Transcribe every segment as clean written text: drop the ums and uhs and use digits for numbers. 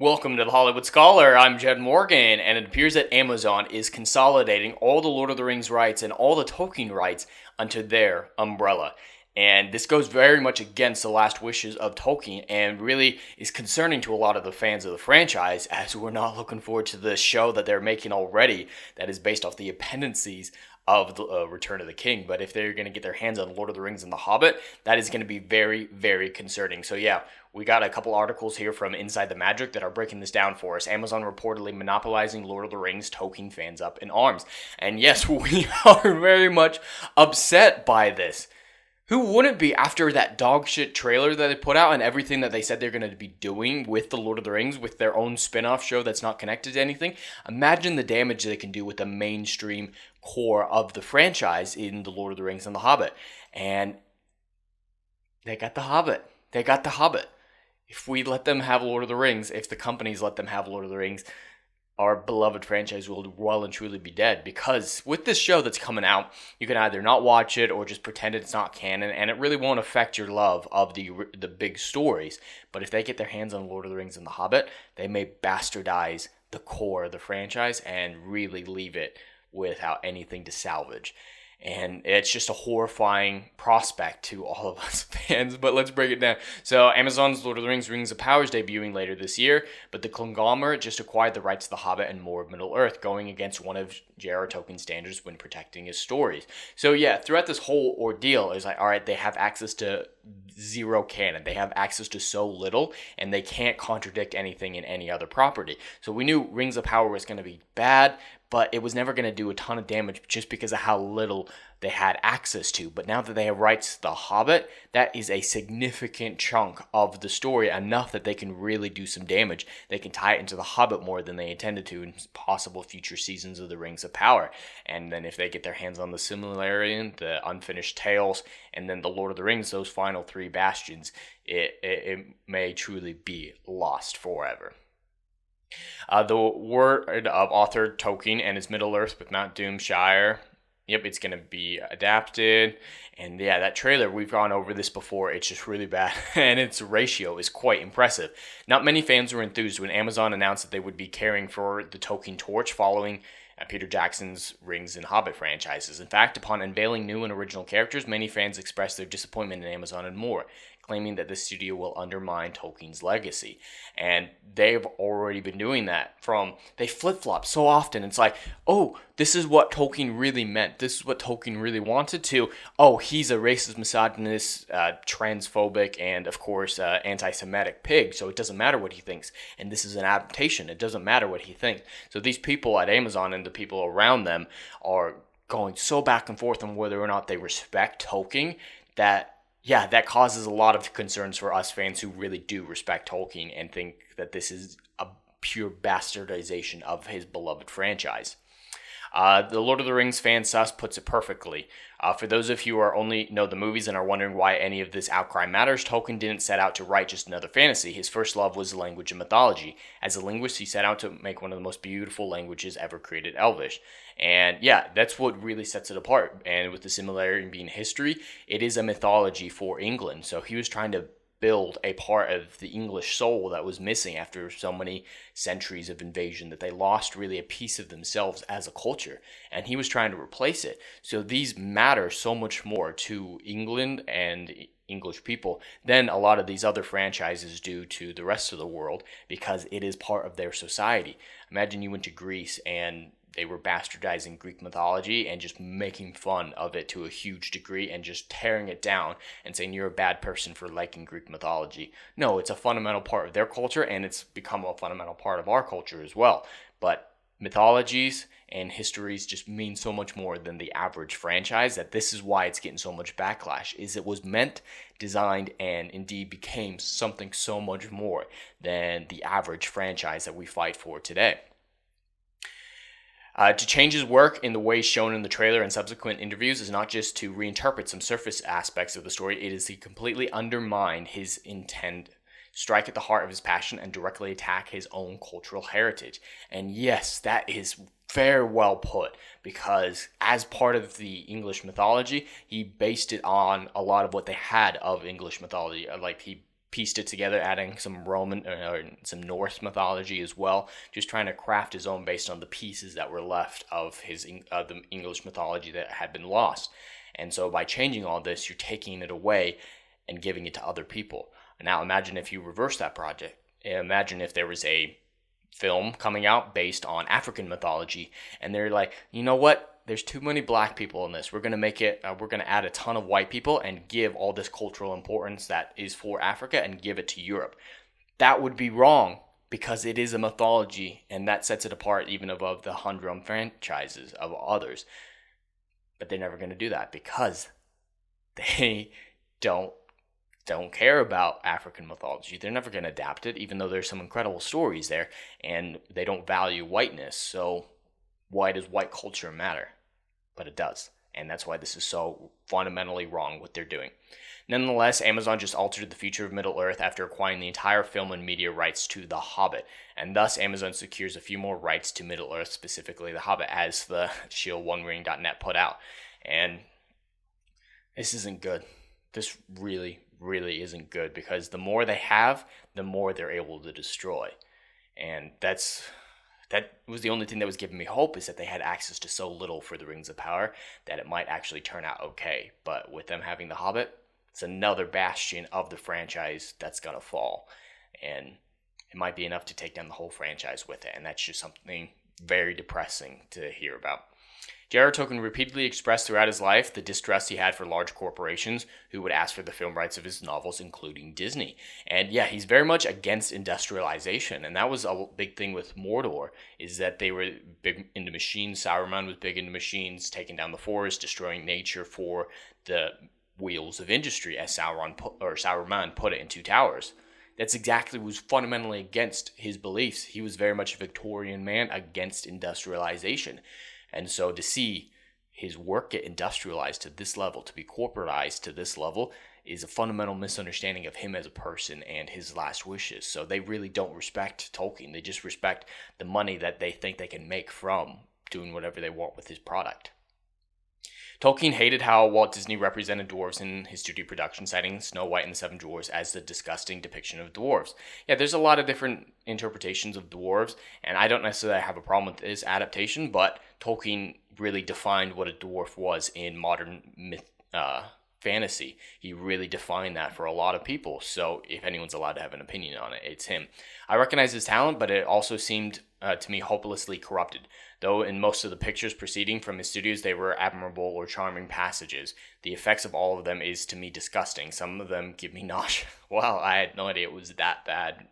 Welcome to the Hollywood Scholar. I'm Jed Morgan, and it appears that Amazon is consolidating all the Lord of the Rings rights and all the Tolkien rights under their umbrella. And this goes very much against the last wishes of Tolkien and really is concerning to a lot of the fans of the franchise, as we're not looking forward to the show that they're making already that is based off the appendices of the Return of the King. But if they're going to get their hands on Lord of the Rings and The Hobbit, that is going to be very, very concerning. So yeah, we got a couple articles here from Inside the Magic that are breaking this down for us. Amazon reportedly monopolizing Lord of the Rings, Tolkien fans up in arms. And yes, we are very much upset by this. Who wouldn't be after that dog shit trailer that they put out and everything that they said they're going to be doing with the Lord of the Rings, with their own spin-off show that's not connected to anything? Imagine the damage they can do with the mainstream core of the franchise in the Lord of the Rings and the Hobbit. And they got the Hobbit. They got the Hobbit. If we let them have Lord of the Rings, if the companies let them have Lord of the Rings, our beloved franchise will well and truly be dead. Because with this show that's coming out, you can either not watch it or just pretend it's not canon, and it really won't affect your love of the big stories. But if they get their hands on Lord of the Rings and The Hobbit, they may bastardize the core of the franchise and really leave it without anything to salvage. And it's just a horrifying prospect to all of us fans, but let's break it down. So Amazon's Lord of the Rings, Rings of Power is debuting later this year, but the conglomerate just acquired the rights to The Hobbit and more of Middle-earth, going against one of J.R.R. Tolkien's standards when protecting his stories. So yeah, throughout this whole ordeal, it's like, all right, they have access to zero canon. They have access to so little, and they can't contradict anything in any other property. So we knew Rings of Power was going to be bad, but it was never going to do a ton of damage just because of how little they had access to. But now that they have rights to The Hobbit, that is a significant chunk of the story, enough that they can really do some damage. They can tie it into The Hobbit more than they intended to in possible future seasons of the Rings of Power. And then if they get their hands on the Silmarillion, the Unfinished Tales, and then the Lord of the Rings, those final three bastions, it may truly be lost forever. The word of author Tolkien and his Middle-earth with Mount Doomshire. Yep, it's going to be adapted. And yeah, that trailer, we've gone over this before. It's just really bad. And its ratio is quite impressive. Not many fans were enthused when Amazon announced that they would be caring for the Tolkien torch following Peter Jackson's Rings and Hobbit franchises. In fact, upon unveiling new and original characters, many fans expressed their disappointment in Amazon and more, claiming that the studio will undermine Tolkien's legacy. And they've already been doing that. They flip-flop so often. It's like, oh, this is what Tolkien really meant. This is what Tolkien really wanted to. Oh, he's a racist, misogynist, transphobic, and of course, anti-Semitic pig. So it doesn't matter what he thinks. And this is an adaptation. It doesn't matter what he thinks. So these people at Amazon and the people around them are going so back and forth on whether or not they respect Tolkien that yeah, that causes a lot of concerns for us fans who really do respect Tolkien and think that this is a pure bastardization of his beloved franchise. The Lord of the Rings fan sus puts it perfectly. For those of you who are only know the movies and are wondering why any of this outcry matters, Tolkien didn't set out to write just another fantasy. His first love was the language and mythology. As a linguist, he set out to make one of the most beautiful languages ever created, Elvish. And yeah, that's what really sets it apart. And with the similarity being history, it is a mythology for England. So he was trying to build a part of the English soul that was missing after so many centuries of invasion, that they lost really a piece of themselves as a culture, and he was trying to replace it. So these matter so much more to England and English people than a lot of these other franchises do to the rest of the world, because it is part of their society. Imagine you went to Greece and they were bastardizing Greek mythology and just making fun of it to a huge degree and just tearing it down and saying you're a bad person for liking Greek mythology. No, it's a fundamental part of their culture, and it's become a fundamental part of our culture as well. But mythologies and histories just mean so much more than the average franchise, that this is why it's getting so much backlash, is it was meant, designed, and indeed became something so much more than the average franchise that we fight for today. To change his work in the ways shown in the trailer and subsequent interviews is not just to reinterpret some surface aspects of the story, it is to completely undermine his intent, strike at the heart of his passion, and directly attack his own cultural heritage. And yes, that is very well put, because as part of the English mythology, he based it on a lot of what they had of English mythology. Like, he pieced it together, adding some Roman or some Norse mythology as well, just trying to craft his own based on the pieces that were left of the English mythology that had been lost. And so by changing all this, you're taking it away and giving it to other people. Now imagine if you reverse that project. Imagine if there was a film coming out based on African mythology, and they're like, you know what? There's too many black people in this. We're gonna make it. We're gonna add a ton of white people and give all this cultural importance that is for Africa and give it to Europe. That would be wrong because it is a mythology, and that sets it apart even above the humdrum franchises of others. But they're never gonna do that because they don't care about African mythology. They're never going to adapt it, even though there's some incredible stories there, and they don't value whiteness. So why does white culture matter? But it does, and that's why this is so fundamentally wrong what they're doing. Nonetheless, Amazon just altered the future of Middle-earth after acquiring the entire film and media rights to The Hobbit, and thus Amazon secures a few more rights to Middle-earth, specifically The Hobbit, as the shieldonering.net put out. And this isn't good. This really isn't good, because the more they have, the more they're able to destroy. And that was the only thing that was giving me hope, is that they had access to so little for the Rings of Power that it might actually turn out okay. But with them having The Hobbit, it's another bastion of the franchise that's going to fall. And it might be enough to take down the whole franchise with it. And that's just something very depressing to hear about. J.R.R. Tolkien repeatedly expressed throughout his life the distrust he had for large corporations who would ask for the film rights of his novels, including Disney. And yeah, he's very much against industrialization. And that was a big thing with Mordor, is that they were big into machines. Sauron was big into machines, taking down the forest, destroying nature for the wheels of industry, as Saruman put it in Two Towers. That's exactly what was fundamentally against his beliefs. He was very much a Victorian man against industrialization. And so to see his work get industrialized to this level, to be corporatized to this level, is a fundamental misunderstanding of him as a person and his last wishes. So they really don't respect Tolkien. They just respect the money that they think they can make from doing whatever they want with his product. Tolkien hated how Walt Disney represented dwarves in his studio production, citing Snow White and the Seven Dwarfs as the disgusting depiction of dwarves. Yeah, there's a lot of different interpretations of dwarves, and I don't necessarily have a problem with this adaptation, but Tolkien really defined what a dwarf was in modern fantasy. He really defined that for a lot of people, so if anyone's allowed to have an opinion on it, it's him. I recognize his talent, but it also seemed to me hopelessly corrupted. Though in most of the pictures proceeding from his studios, they were admirable or charming passages, the effects of all of them is to me disgusting. Some of them give me nausea. Wow, I had no idea it was that bad.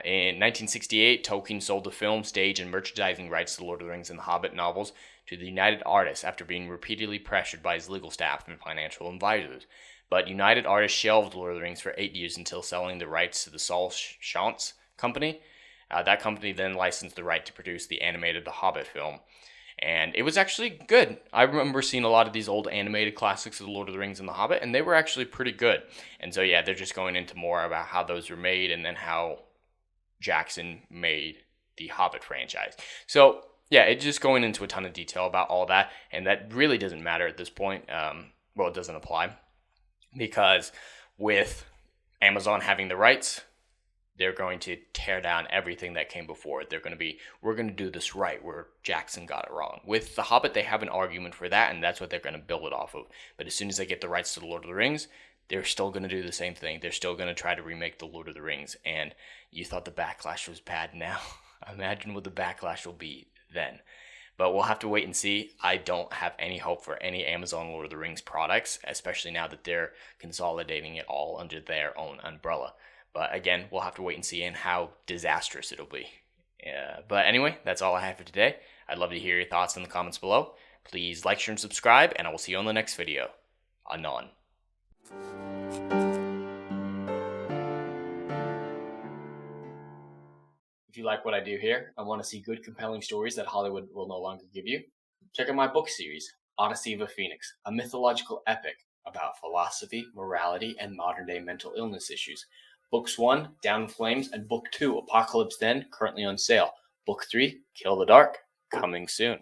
In 1968, Tolkien sold the film, stage, and merchandising rights to Lord of the Rings and the Hobbit novels to the United Artists after being repeatedly pressured by his legal staff and financial advisors. But United Artists shelved Lord of the Rings for 8 years until selling the rights to the Saul Chance Company. That company then licensed the right to produce the animated The Hobbit film. And it was actually good. I remember seeing a lot of these old animated classics of The Lord of the Rings and The Hobbit, and they were actually pretty good. And so yeah, they're just going into more about how those were made and then how Jackson made the Hobbit franchise. So yeah, it's just going into a ton of detail about all that, and that really doesn't matter at this point. Well, it doesn't apply, because with Amazon having the rights, they're going to tear down everything that came before it. They're going to be, we're going to do this right, where Jackson got it wrong. With The Hobbit, they have an argument for that, and that's what they're going to build it off of. But as soon as they get the rights to The Lord of the Rings, they're still going to do the same thing. They're still going to try to remake The Lord of the Rings. And you thought the backlash was bad now. Imagine what the backlash will be then. But we'll have to wait and see. I don't have any hope for any Amazon Lord of the Rings products, especially now that they're consolidating it all under their own umbrella. But again, we'll have to wait and see and how disastrous it'll be. But anyway, that's all I have for today. I'd love to hear your thoughts in the comments below. Please like, share, and subscribe, and I will see you on the next video. Anon. If you like what I do here and want to see good, compelling stories that Hollywood will no longer give you, check out my book series, Odyssey of a Phoenix, a mythological epic about philosophy, morality, and modern-day mental illness issues. Books 1, Down in Flames, and Book 2, Apocalypse Then, currently on sale. Book 3, Kill the Dark, coming soon.